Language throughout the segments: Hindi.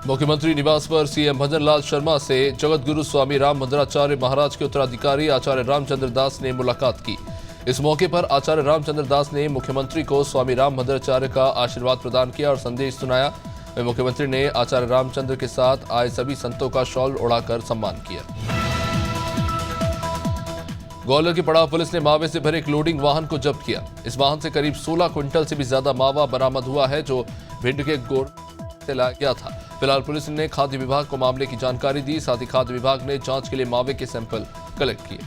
मुख्यमंत्री निवास पर सीएम भजन लाल शर्मा से जगत गुरु स्वामी रामभद्राचार्य महाराज के उत्तराधिकारी आचार्य रामचंद्र दास ने मुलाकात की। इस मौके पर आचार्य रामचंद्र दास ने मुख्यमंत्री को स्वामी रामभद्राचार्य का आशीर्वाद प्रदान किया और संदेश सुनाया। मुख्यमंत्री ने आचार्य रामचंद्र के साथ आए सभी संतों का शॉल उड़ाकर सम्मान किया। ग्वालियर की पड़ाव पुलिस ने मावे से भरे एक लोडिंग वाहन को जब्त किया। इस वाहन से करीब 16 क्विंटल से भी ज्यादा मावा बरामद हुआ है, जो भिंड के गोड़ से लाया गया था। फिलहाल पुलिस ने खाद्य विभाग को मामले की जानकारी दी। साथ ही खाद्य विभाग ने जांच के लिए मावे के सैंपल कलेक्ट किए।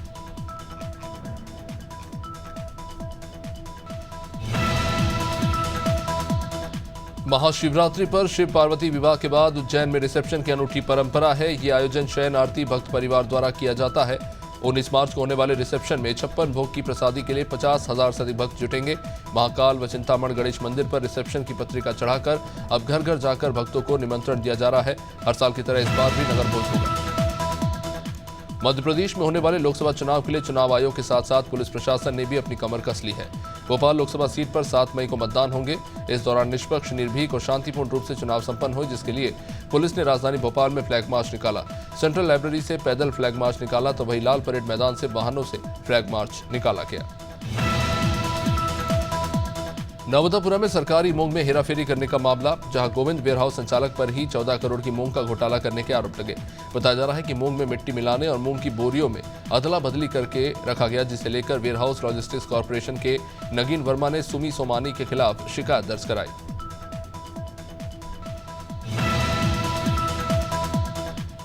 महाशिवरात्रि पर शिव पार्वती विवाह के बाद उज्जैन में रिसेप्शन की अनूठी परंपरा है। ये आयोजन शयन आरती भक्त परिवार द्वारा किया जाता है। 19 मार्च को होने वाले रिसेप्शन में 56 भोग की प्रसादी के लिए 50,000 से अधिक भक्त जुटेंगे। महाकाल व चिंतामण गणेश मंदिर पर रिसेप्शन की पत्रिका चढ़ाकर अब घर घर जाकर भक्तों को निमंत्रण दिया जा रहा है। हर साल की तरह इस बार भी नगर भोज होगा। मध्य प्रदेश में होने वाले लोकसभा चुनाव के लिए चुनाव आयोग के साथ साथ पुलिस प्रशासन ने भी अपनी कमर कस ली है। भोपाल लोकसभा सीट पर 7 मई को मतदान होंगे। इस दौरान निष्पक्ष, निर्भीक और शांतिपूर्ण रूप से चुनाव संपन्न हो, जिसके लिए पुलिस ने राजधानी भोपाल में फ्लैग मार्च निकाला। सेंट्रल लाइब्रेरी से पैदल फ्लैग मार्च निकाला तो वहीं लाल परेड मैदान से वाहनों से फ्लैग मार्च निकाला गया। नवदापुरा में सरकारी मूंग में हेराफेरी करने का मामला, जहां गोविंद वेयरहाउस संचालक पर ही 14 करोड़ की मूंग का घोटाला करने के आरोप लगे। बताया जा रहा है कि मूंग में मिट्टी मिलाने और मूंग की बोरियों में अदला बदली करके रखा गया, जिसे लेकर वेयरहाउस लॉजिस्टिक्स कॉर्पोरेशन के नगीन वर्मा ने सुमी सोमानी के खिलाफ शिकायत दर्ज कराई।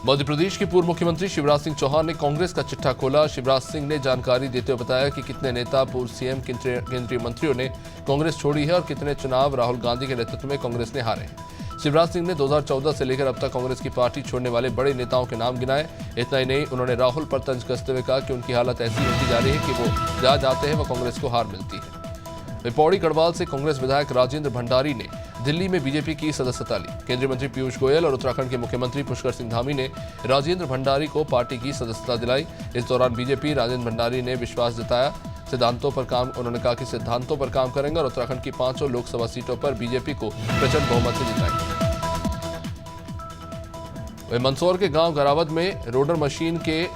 मध्य प्रदेश के पूर्व मुख्यमंत्री शिवराज सिंह चौहान ने कांग्रेस का चिट्ठा खोला। शिवराज सिंह ने जानकारी देते हुए बताया कि कितने नेता, पूर्व सीएम, केंद्रीय मंत्रियों ने कांग्रेस छोड़ी है और कितने चुनाव राहुल गांधी के नेतृत्व में कांग्रेस ने हारे हैं। शिवराज सिंह ने 2014 से लेकर अब तक कांग्रेस की पार्टी छोड़ने वाले बड़े नेताओं के नाम गिनाए। इतना ही नहीं, उन्होंने राहुल पर तंज कसते हुए कहा कि उनकी हालत ऐसी होती जा रही है कि वो जहां जाते हैं वह कांग्रेस को हार मिलती है। पौड़ी गढ़वाल से कांग्रेस विधायक राजेंद्र भंडारी ने दिल्ली में बीजेपी की सदस्यता ली। केंद्रीय मंत्री पीयूष गोयल और उत्तराखंड के मुख्यमंत्री पुष्कर सिंह धामी ने राजेंद्र भंडारी को पार्टी की सदस्यता दिलाई। इस दौरान बीजेपी राजेंद्र भंडारी ने विश्वास जताया। उन्होंने कहा कि सिद्धांतों पर काम करेंगे और उत्तराखंड की 5 लोकसभा सीटों पर बीजेपी को प्रचंड बहुमत से जिताएंगे। मंदसौर के गांव गरावद में रोडर मशीन के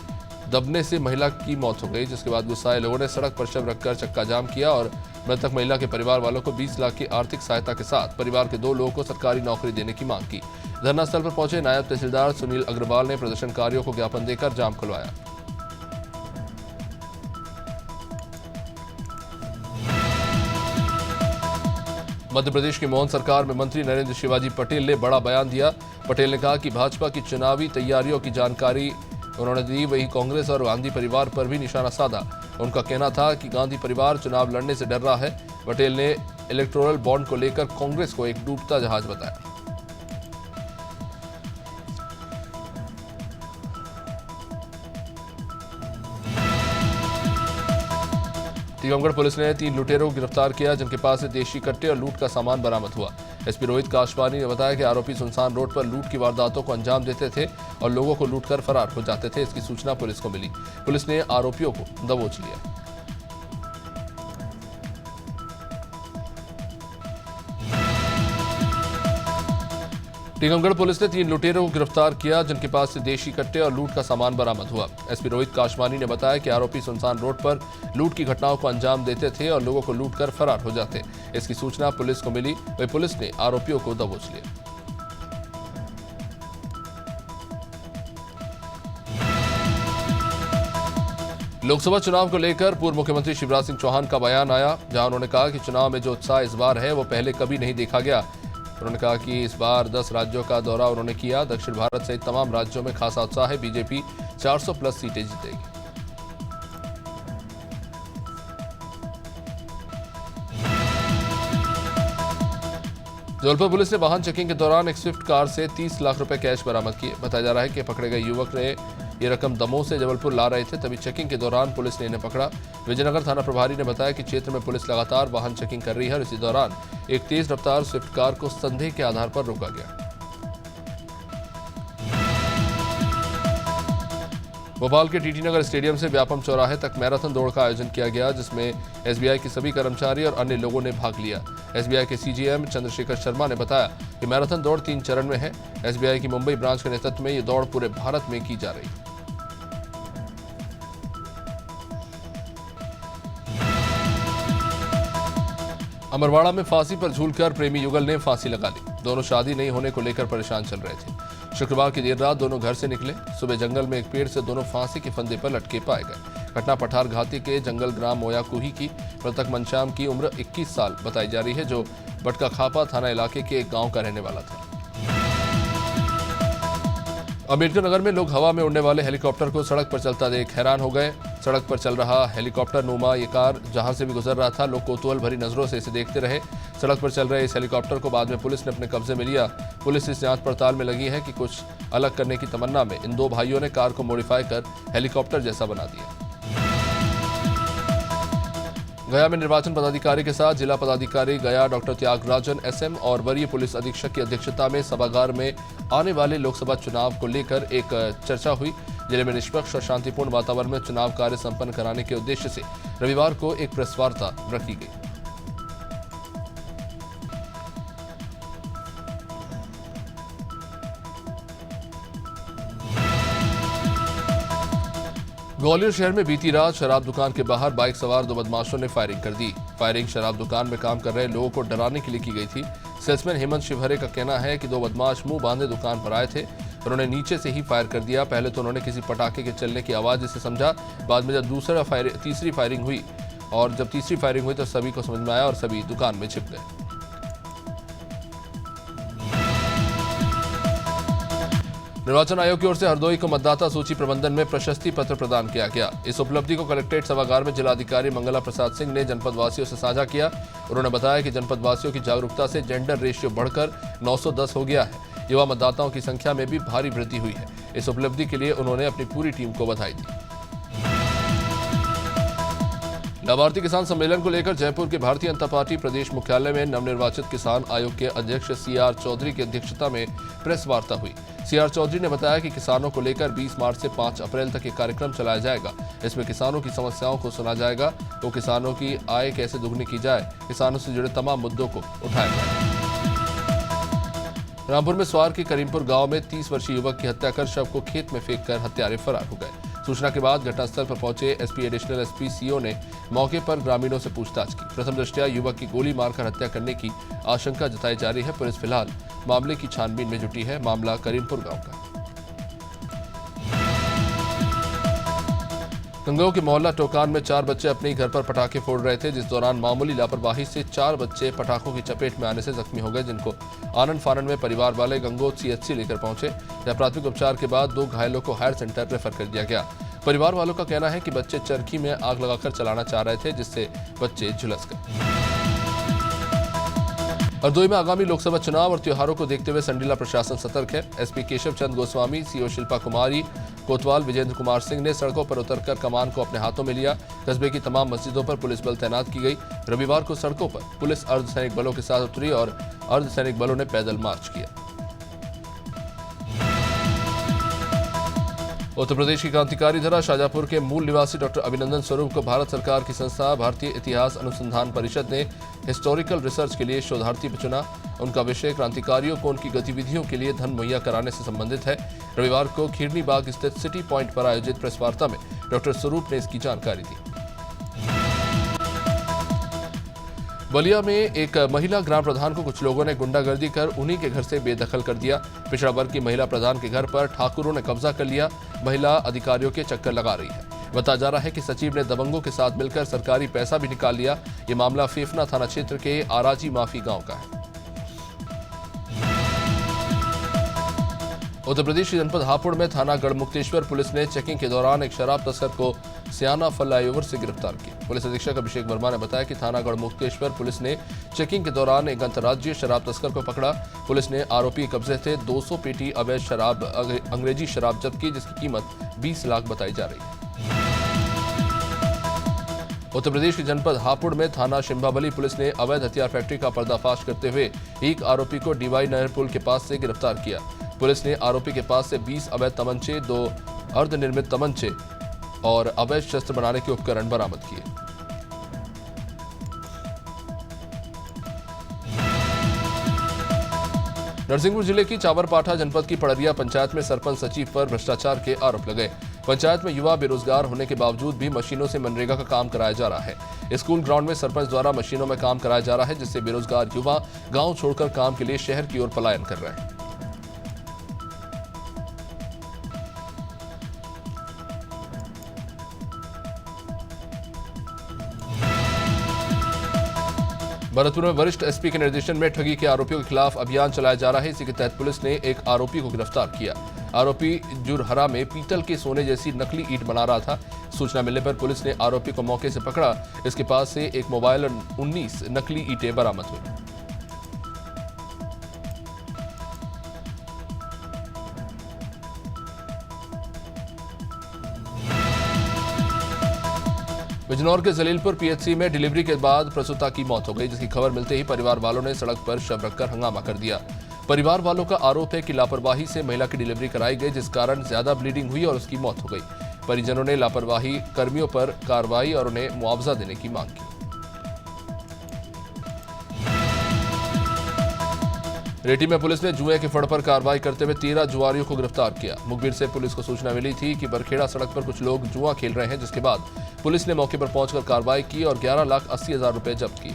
दबने से महिला की मौत हो गई, जिसके बाद गुस्साए लोगों ने सड़क पर शव रखकर चक्का जाम किया और मृतक महिला के परिवार वालों को 20 लाख की आर्थिक सहायता के साथ परिवार के 2 लोगों को सरकारी नौकरी देने की मांग की। धरनास्थल पर पहुंचे नायब तहसीलदार सुनील अग्रवाल ने प्रदर्शनकारियों को ज्ञापन देकर जाम खुलवाया। मध्य प्रदेश की मोहन सरकार में मंत्री नरेंद्र शिवाजी पटेल ने बड़ा बयान दिया। पटेल ने कहा कि भाजपा की चुनावी तैयारियों की जानकारी उन्होंने दी, वही कांग्रेस और गांधी परिवार पर भी निशाना साधा। उनका कहना था कि गांधी परिवार चुनाव लड़ने से डर रहा है। पटेल ने इलेक्टोरल बॉन्ड को लेकर कांग्रेस को एक डूबता जहाज बताया। टीकमगढ़ पुलिस ने 3 लुटेरों को गिरफ्तार किया, जिनके पास से देशी कट्टे और लूट का सामान बरामद हुआ। एसपी रोहित काशवानी ने बताया कि आरोपी सुनसान रोड पर लूट की वारदातों को अंजाम देते थे और लोगों को लूटकर फरार हो जाते थे। इसकी सूचना पुलिस को मिली। पुलिस ने आरोपियों को दबोच लिया। टीकमगढ़ पुलिस ने 3 लुटेरों को गिरफ्तार किया, जिनके पास से देशी कट्टे और लूट का सामान बरामद हुआ। एसपी रोहित काशवानी ने बताया कि आरोपी सुनसान रोड पर लूट की घटनाओं को अंजाम देते थे और लोगों को लूटकर फरार हो जाते। इसकी सूचना पुलिस को मिली, वही पुलिस ने आरोपियों को दबोच लिया। लोकसभा चुनाव को लेकर पूर्व मुख्यमंत्री शिवराज सिंह चौहान का बयान आया, जहां उन्होंने कहा कि चुनाव में जो उत्साह इस बार है वो पहले कभी नहीं देखा गया। उन्होंने कहा कि इस बार 10 राज्यों का दौरा उन्होंने किया। दक्षिण भारत सहित तमाम राज्यों में खासा उत्साह है। बीजेपी 400+ सीटें जीतेगी। जबलपुर पुलिस ने वाहन चेकिंग के दौरान एक स्विफ्ट कार से 30 लाख रुपए कैश बरामद किए। बताया जा रहा है कि पकड़े गए युवक ने ये रकम दमोह से जबलपुर ला रहे थे, तभी चेकिंग के दौरान पुलिस ने इन्हें पकड़ा। विजयनगर थाना प्रभारी ने बताया कि क्षेत्र में पुलिस लगातार वाहन चेकिंग कर रही है और इसी दौरान एक तेज रफ्तार स्विफ्ट कार को संदेह के आधार पर रोका गया। भोपाल के टीटी नगर स्टेडियम से व्यापम चौराहे तक मैराथन दौड़ का आयोजन किया गया, जिसमें एसबीआई के सभी कर्मचारी और अन्य लोगों ने भाग लिया। एसबीआई के सीजीएम चंद्रशेखर शर्मा ने बताया कि मैराथन दौड़ 3 चरण में है। एसबीआई की मुंबई ब्रांच के नेतृत्व में ये दौड़ पूरे भारत में की जा रही है। अमरवाड़ा में फांसी पर झूलकर प्रेमी युगल ने फांसी लगा ली। दोनों शादी नहीं होने को लेकर परेशान चल रहे थे। शुक्रवार की देर रात दोनों घर से निकले। सुबह जंगल में एक पेड़ से दोनों फांसी के फंदे पर लटके पाए गए। घटना पठार घाटी के जंगल ग्राम मोयाकुही की। मृतक मनश्याम की उम्र 21 साल बताई जा रही है, जो बटका खापा थाना इलाके के एक गांव का रहने वाला था। अम्बेडकर नगर में लोग हवा में उड़ने वाले हेलीकॉप्टर को सड़क पर चलता देख हैरान हो गए। सड़क पर चल रहा हेलीकॉप्टर नुमा ये कार जहां से भी गुजर रहा था, लोग कौतूहल भरी नजरों से इसे देखते रहे। सड़क पर चल रहे इस हेलीकॉप्टर को बाद में पुलिस ने अपने कब्जे में लिया। पुलिस इस जांच पड़ताल में लगी है कि कुछ अलग करने की तमन्ना में इन 2 भाइयों ने कार को मॉडिफाई कर हेलीकॉप्टर जैसा बना दिया। गया में निर्वाचन पदाधिकारी के साथ जिला पदाधिकारी गया डॉक्टर त्यागराजन एसएम और वरीय पुलिस अधीक्षक की अध्यक्षता में सभागार में आने वाले लोकसभा चुनाव को लेकर एक चर्चा हुई। जिले में निष्पक्ष और शांतिपूर्ण वातावरण में चुनाव कार्य संपन्न कराने के उद्देश्य से रविवार को एक प्रेस वार्ता रखी गई। ग्वालियर शहर में बीती रात शराब दुकान के बाहर बाइक सवार 2 बदमाशों ने फायरिंग कर दी। फायरिंग शराब दुकान में काम कर रहे लोगों को डराने के लिए की गई थी। सेल्समैन हेमंत शिवहरे का कहना है कि 2 बदमाश मुंह बांधे दुकान पर आए थे। उन्होंने नीचे से ही फायर कर दिया। पहले तो उन्होंने किसी पटाखे के चलने की आवाज से समझा। बाद में जब तीसरी फायरिंग हुई तो सभी को समझ में आया और सभी दुकान में छिप गए। निर्वाचन आयोग की ओर से हरदोई को मतदाता सूची प्रबंधन में प्रशस्ति पत्र प्रदान किया गया। इस उपलब्धि को कलेक्ट्रेट सभागार में जिलाधिकारी मंगला प्रसाद सिंह ने जनपद वासियों से साझा किया। उन्होंने बताया कि जनपद वासियों की जागरूकता से जेंडर रेशियो बढ़कर 910 हो गया है। युवा मतदाताओं की संख्या में भी भारी वृद्धि हुई है। इस उपलब्धि के लिए उन्होंने अपनी पूरी टीम को बधाई दी। लाभार्थी किसान सम्मेलन को लेकर जयपुर के भारतीय जनता पार्टी प्रदेश मुख्यालय में नवनिर्वाचित किसान आयोग के अध्यक्ष सीआर चौधरी की अध्यक्षता में प्रेस वार्ता हुई। सीआर चौधरी ने बताया कि किसानों को लेकर 20 मार्च से 5 अप्रैल तक ये कार्यक्रम चलाया जाएगा। इसमें किसानों की समस्याओं को सुना जाएगा, तो किसानों की आय कैसे दुगनी की जाए, किसानों से जुड़े तमाम मुद्दों को उठाया जाएगा। रामपुर में स्वार के करीमपुर गांव में 30 वर्षीय युवक की हत्या कर शव को खेत में फेंककर हत्यारे फरार हो गए। सूचना के बाद घटनास्थल पर पहुंचे एसपी एडिशनल एसपी सीओ ने मौके पर ग्रामीणों से पूछताछ की। प्रथम दृष्टया युवक की गोली मारकर हत्या करने की आशंका जताई जा रही है। पुलिस फिलहाल मामले की छानबीन में जुटी है। मामला करीमपुर गांव का। गंगोह के मोहल्ला टोकान में 4 बच्चे अपने घर पर पटाखे फोड़ रहे थे, जिस दौरान मामूली लापरवाही से 4 बच्चे पटाखों की चपेट में आने से जख्मी हो गए, जिनको आनंद फानन में परिवार वाले गंगोह सीएचसी लेकर पहुंचे। जहां प्राथमिक उपचार के बाद 2 घायलों को हायर सेंटर रेफर कर दिया गया। परिवार वालों का कहना है कि बच्चे चरखी में आग लगाकर चलाना चाह रहे थे, जिससे बच्चे झुलस गए। हरदोई में आगामी लोकसभा चुनाव और त्योहारों को देखते हुए संडीला प्रशासन सतर्क है। एसपी केशव चंद गोस्वामी, सीओ शिल्पा कुमारी कोतवाल, विजेंद्र कुमार सिंह ने सड़कों पर उतरकर कमान को अपने हाथों में लिया। कस्बे की तमाम मस्जिदों पर पुलिस बल तैनात की गई। रविवार को सड़कों पर पुलिस अर्धसैनिक बलों के साथ उतरी और अर्धसैनिक बलों ने पैदल मार्च किया। उत्तर प्रदेश की क्रांतिकारी धरा शाहजहांपुर के मूल निवासी डॉक्टर अभिनंदन स्वरूप को भारत सरकार की संस्था भारतीय इतिहास अनुसंधान परिषद ने हिस्टोरिकल रिसर्च के लिए शोधार्थी चुना। उनका विषय क्रांतिकारियों को उनकी गतिविधियों के लिए धन मुहैया कराने से संबंधित है। रविवार को खीरनी बाग स्थित सिटी पॉइंट पर आयोजित प्रेस वार्ता में डॉक्टर स्वरूप ने इसकी जानकारी दी। बलिया में एक महिला ग्राम प्रधान को कुछ लोगों ने गुंडागर्दी कर उन्हीं के घर से बेदखल कर दिया। पिछड़ा वर्ग की महिला प्रधान के घर पर ठाकुरों ने कब्जा कर लिया। महिला अधिकारियों के चक्कर लगा रही है। बताया जा रहा है कि सचिव ने दबंगों के साथ मिलकर सरकारी पैसा भी निकाल लिया। ये मामला फेफना थाना क्षेत्र के आराजी माफी गांव का है। उत्तर प्रदेश के जनपद हापुड़ में थाना गढ़मुक्तेश्वर पुलिस ने चेकिंग के दौरान एक शराब तस्कर को सियाना फ्लाईओवर से गिरफ्तार किया। पुलिस अधीक्षक अभिषेक वर्मा ने बताया कि थाना गढ़मुक्तेश्वर पुलिस ने चेकिंग के दौरान एक अंतर्राज्यीय शराब तस्कर को पकड़ा। पुलिस ने आरोपी के कब्जे से 200 पेटी अवैध शराब अंग्रेजी शराब जब्त की, जिसकी कीमत 20 लाख बताई जा रही है। उत्तर प्रदेश के जनपद हापुड़ में थाना शिम्बावली पुलिस ने अवैध हथियार फैक्ट्री का पर्दाफाश करते हुए एक आरोपी को डीवाई नहर पुल के पास से गिरफ्तार किया। पुलिस ने आरोपी के पास से 20 अवैध तमंचे, 2 अर्धनिर्मित तमंचे और अवैध शस्त्र बनाने के उपकरण बरामद किए। नरसिंहपुर जिले की चावरपाठा जनपद की पड़रिया पंचायत में सरपंच सचिव पर भ्रष्टाचार के आरोप लगे। पंचायत में युवा बेरोजगार होने के बावजूद भी मशीनों से मनरेगा का काम कराया जा रहा है। स्कूल ग्राउंड में सरपंच द्वारा मशीनों में काम कराया जा रहा है, जिससे बेरोजगार युवा गांव छोड़कर काम के लिए शहर की ओर पलायन कर रहे हैं। भरतपुर में वरिष्ठ एसपी के निर्देशन में ठगी के आरोपियों के खिलाफ अभियान चलाया जा रहा है। इसी के तहत पुलिस ने एक आरोपी को गिरफ्तार किया। आरोपी जुरहरा में पीतल के सोने जैसी नकली ईंट बना रहा था। सूचना मिलने पर पुलिस ने आरोपी को मौके से पकड़ा। इसके पास से एक मोबाइल और 19 नकली ईंटें बरामद हुई। बिजनौर के जलीलपुर पीएचसी में डिलीवरी के बाद प्रसूता की मौत हो गई, जिसकी खबर मिलते ही परिवार वालों ने सड़क पर शव रखकर हंगामा कर दिया। परिवार वालों का आरोप है कि लापरवाही से महिला की डिलीवरी कराई गई, जिस कारण ज्यादा ब्लीडिंग हुई और उसकी मौत हो गई। परिजनों ने लापरवाही कर्मियों पर कार्रवाई और उन्हें मुआवजा देने की मांग की। रेटी में पुलिस ने जुए के फड़ पर कार्रवाई करते हुए 13 जुआरियों को गिरफ्तार किया। मुखबिर से पुलिस को सूचना मिली थी कि बरखेड़ा सड़क पर कुछ लोग जुआ खेल रहे हैं, जिसके बाद पुलिस ने मौके पर पहुंचकर कार्रवाई की और 11,80,000 रुपए जब्त किए।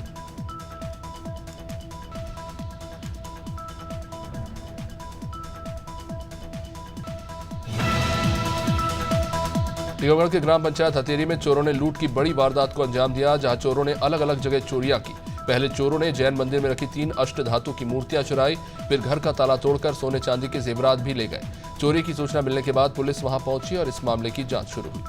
टीकमगढ़ के ग्राम पंचायत हथेरी में चोरों ने लूट की बड़ी वारदात को अंजाम दिया, जहां चोरों ने अलग अलग जगह चोरियां की। पहले चोरों ने जैन मंदिर में रखी 3 अष्टधातु की मूर्तियां चुराई, फिर घर का ताला तोड़कर सोने चांदी के जेवरात भी ले गए। चोरी की सूचना मिलने के बाद पुलिस वहां पहुंची और इस मामले की जांच शुरू हुई।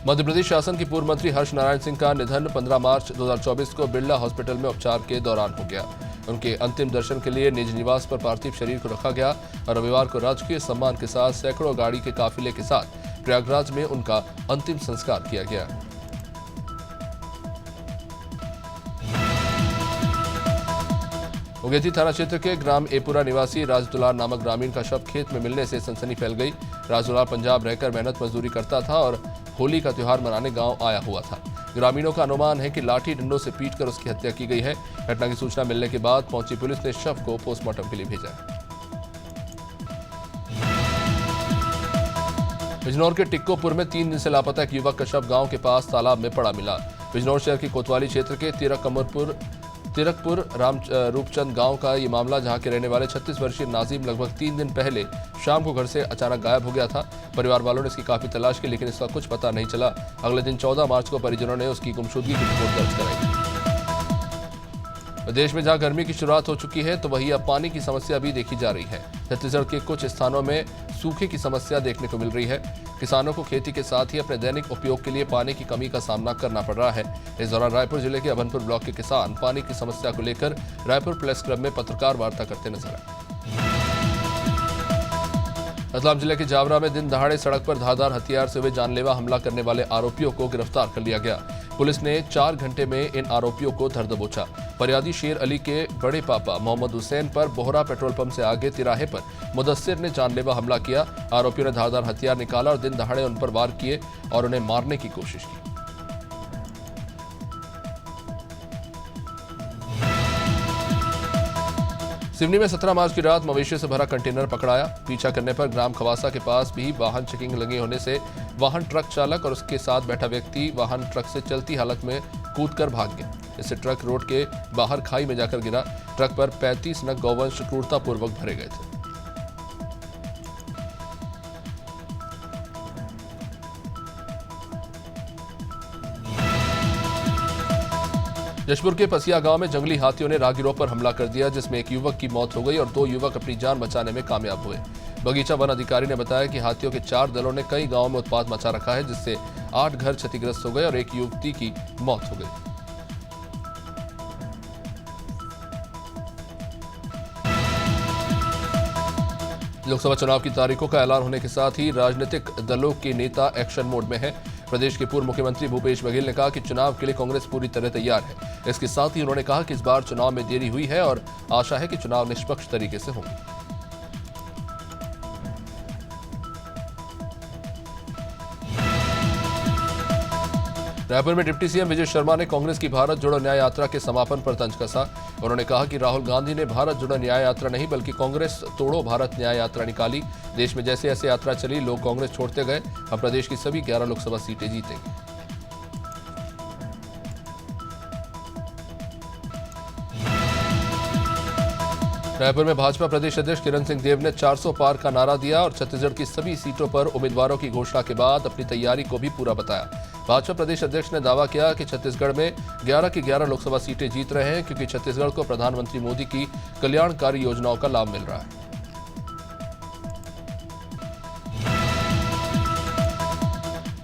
मध्य प्रदेश शासन के पूर्व मंत्री हर्ष नारायण सिंह का निधन 15 मार्च 2024 को बिरला हॉस्पिटल में उपचार के दौरान हो गया। उनके अंतिम दर्शन के लिए निज निवास पर पार्थिव शरीर को रखा गया और रविवार को राजकीय सम्मान के साथ सैकड़ों गाड़ी के काफिले के साथ प्रयागराज में उनका अंतिम संस्कार किया गया। उगेती थाना क्षेत्र के ग्राम एपुरा निवासी राजदुलार नामक ग्रामीण का शव खेत में मिलने से सनसनी फैल गई। राजदुलार पंजाब रहकर मेहनत मजदूरी करता था और होली का त्योहार मनाने गांव आया हुआ था। ग्रामीणों का अनुमान है कि लाठी डंडों से पीटकर उसकी हत्या की गई है। घटना की सूचना मिलने के बाद पहुंची पुलिस ने शव को पोस्टमार्टम के लिए भेजा। बिजनौर के टिक्कोपुर में 3 दिन से लापता एक युवक का शव गांव के पास तालाब में पड़ा मिला। बिजनौर शहर की कोतवाली क्षेत्र के तिरकपुर राम रूपचंद गांव का ये मामला, जहां के रहने वाले 36 वर्षीय नाजिम लगभग 3 दिन पहले शाम को घर से अचानक गायब हो गया था। परिवार वालों ने इसकी काफी तलाश की, लेकिन इसका कुछ पता नहीं चला। अगले दिन 14 मार्च को परिजनों ने उसकी गुमशुदगी की रिपोर्ट दर्ज कराई। प्रदेश में जहां गर्मी की शुरुआत हो चुकी है, तो वहीं अब पानी की समस्या भी देखी जा रही है। छत्तीसगढ़ के कुछ स्थानों में सूखे की समस्या देखने को मिल रही है। किसानों को खेती के साथ ही अपने दैनिक उपयोग के लिए पानी की कमी का सामना करना पड़ रहा है। इस दौरान रायपुर जिले के अभनपुर ब्लॉक के किसान पानी की समस्या को लेकर रायपुर प्रेस क्लब में पत्रकार वार्ता करते नजर आए। रतलाम जिले के जावरा में दिन दहाड़े सड़क पर धारदार हथियार से हुए जानलेवा हमला करने वाले आरोपियों को गिरफ्तार कर लिया गया। पुलिस ने 4 घंटे में इन आरोपियों को धर दबोचा। फरियादी शेर अली के बड़े पापा मोहम्मद हुसैन पर बोहरा पेट्रोल पंप से आगे तिराहे पर मुदस्सिर ने जानलेवा हमला किया। आरोपियों ने धारदार हथियार निकाला और दिन दहाड़े उन पर वार किए और उन्हें मारने की कोशिश की। सिवनी में 17 मार्च की रात मवेशियों से भरा कंटेनर पकड़ाया। पीछा करने पर ग्राम खवासा के पास भी वाहन चेकिंग लगे होने से वाहन ट्रक चालक और उसके साथ बैठा व्यक्ति वाहन ट्रक से चलती हालत में कूदकर भाग गए। इससे ट्रक रोड के बाहर खाई में जाकर गिरा। ट्रक पर 35 नग गौवंश क्रूरतापूर्वक भरे गए थे। जशपुर के पसिया गांव में जंगली हाथियों ने राहगीरों पर हमला कर दिया, जिसमें एक युवक की मौत हो गई और 2 युवक अपनी जान बचाने में कामयाब हुए। बगीचा वन अधिकारी ने बताया कि हाथियों के 4 दलों ने कई गांवों में उत्पात मचा रखा है, जिससे 8 घर क्षतिग्रस्त हो गए और एक युवती की मौत हो गई। लोकसभा चुनाव की तारीखों का ऐलान होने के साथ ही राजनीतिक दलों के नेता एक्शन मोड में हैं। प्रदेश के पूर्व मुख्यमंत्री भूपेश बघेल ने कहा कि चुनाव के लिए कांग्रेस पूरी तरह तैयार है। इसके साथ ही उन्होंने कहा कि इस बार चुनाव में देरी हुई है और आशा है कि चुनाव निष्पक्ष तरीके से होंगे। रायपुर में डिप्टी सीएम विजय शर्मा ने कांग्रेस की भारत जोड़ो न्याय यात्रा के समापन पर तंज कसा। उन्होंने कहा कि राहुल गांधी ने भारत जोड़ो न्याय यात्रा नहीं बल्कि कांग्रेस तोड़ो भारत न्याय यात्रा निकाली। देश में जैसे जैसे यात्रा चली लोग कांग्रेस छोड़ते गए। हम प्रदेश की सभी 11 लोकसभा सीटें जीतेंगे। रायपुर में भाजपा प्रदेश अध्यक्ष किरण सिंह देव ने 400 पार का नारा दिया और छत्तीसगढ़ की सभी सीटों पर उम्मीदवारों की घोषणा के बाद अपनी तैयारी को भी पूरा बताया। भाजपा प्रदेश अध्यक्ष ने दावा किया कि छत्तीसगढ़ में 11 की 11 लोकसभा सीटें जीत रहे हैं क्योंकि छत्तीसगढ़ को प्रधानमंत्री मोदी की कल्याणकारी योजनाओं का लाभ मिल रहा है।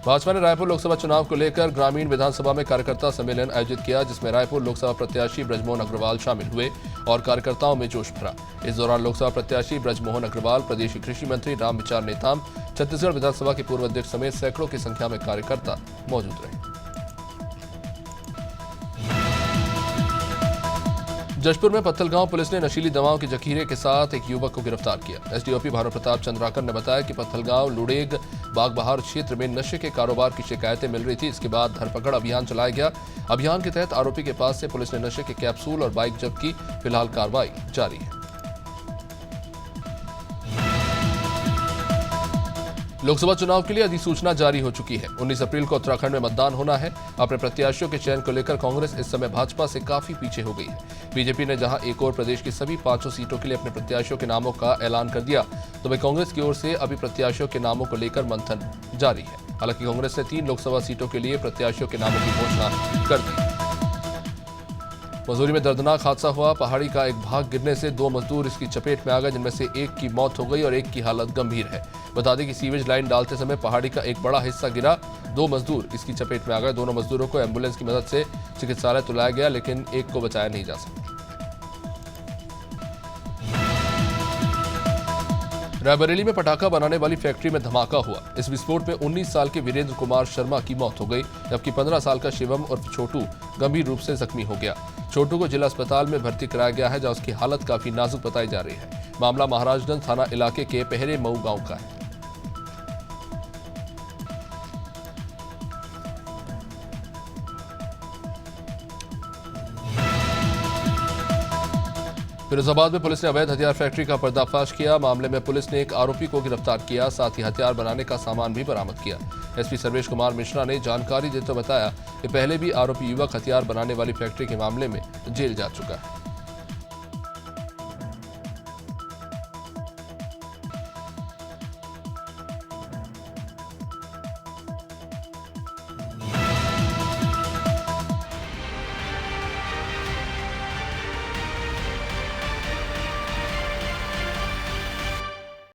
भाजपा ने रायपुर लोकसभा चुनाव को लेकर ग्रामीण विधानसभा में कार्यकर्ता सम्मेलन आयोजित किया, जिसमें रायपुर लोकसभा प्रत्याशी ब्रजमोहन अग्रवाल शामिल हुए और कार्यकर्ताओं में जोश भरा। इस दौरान लोकसभा प्रत्याशी ब्रजमोहन अग्रवाल, प्रदेश के कृषि मंत्री रामविचार नेताम, छत्तीसगढ़ विधानसभा के पूर्व अध्यक्ष समेत सैकड़ों की संख्या में कार्यकर्ता मौजूद रहे। जशपुर में पत्थलगांव पुलिस ने नशीली दवाओं के जखीरे के साथ एक युवक को गिरफ्तार किया। एसडीओपी भानु प्रताप चंद्राकर ने बताया कि पत्थलगांव लुड़ेग बागबहार क्षेत्र में नशे के कारोबार की शिकायतें मिल रही थी। इसके बाद धरपकड़ अभियान चलाया गया। अभियान के तहत आरोपी के पास से पुलिस ने नशे के कैप्सूल और बाइक जब्त की। फिलहाल कार्रवाई जारी है। लोकसभा चुनाव के लिए अधिसूचना जारी हो चुकी है। 19 अप्रैल को उत्तराखंड में मतदान होना है। अपने प्रत्याशियों के चयन को लेकर कांग्रेस इस समय भाजपा से काफी पीछे हो गई है। बीजेपी ने जहां एक और प्रदेश की सभी 500 सीटों के लिए अपने प्रत्याशियों के नामों का ऐलान कर दिया, तो वहीं कांग्रेस की ओर से अभी प्रत्याशियों के नामों को लेकर मंथन जारी है। हालांकि कांग्रेस ने 3 लोकसभा सीटों के लिए प्रत्याशियों के नामों की घोषणा कर दी। मसूरी में दर्दनाक हादसा हुआ। पहाड़ी का एक भाग गिरने से 2 मजदूर इसकी चपेट में आ गए, जिनमें से एक की मौत हो गई और एक की हालत गंभीर है। बता दें कि सीवेज लाइन डालते समय पहाड़ी का एक बड़ा हिस्सा गिरा। 2 मजदूर इसकी चपेट में आ गए। दोनों मजदूरों को एम्बुलेंस की मदद से चिकित्सालय तो लाया गया, लेकिन एक को बचाया नहीं जा सका। रायबरेली में पटाखा बनाने वाली फैक्ट्री में धमाका हुआ। इस विस्फोट में 19 साल के वीरेंद्र कुमार शर्मा की मौत हो गई, जबकि 15 साल का शिवम उर्फ छोटू गंभीर रूप से जख्मी हो गया। छोटू को जिला अस्पताल में भर्ती कराया गया है, जहां उसकी हालत काफी नाजुक बताई जा रही है। मामला महाराजगंज थाना इलाके के पहरे मऊ गांव का है। फिरोजाबाद में पुलिस ने अवैध हथियार फैक्ट्री का पर्दाफाश किया। मामले में पुलिस ने एक आरोपी को गिरफ्तार किया, साथ ही हथियार बनाने का सामान भी बरामद किया। एसपी सर्वेश कुमार मिश्रा ने जानकारी देते हुए बताया कि पहले भी आरोपी युवक हथियार बनाने वाली फैक्ट्री के मामले में जेल जा चुका है।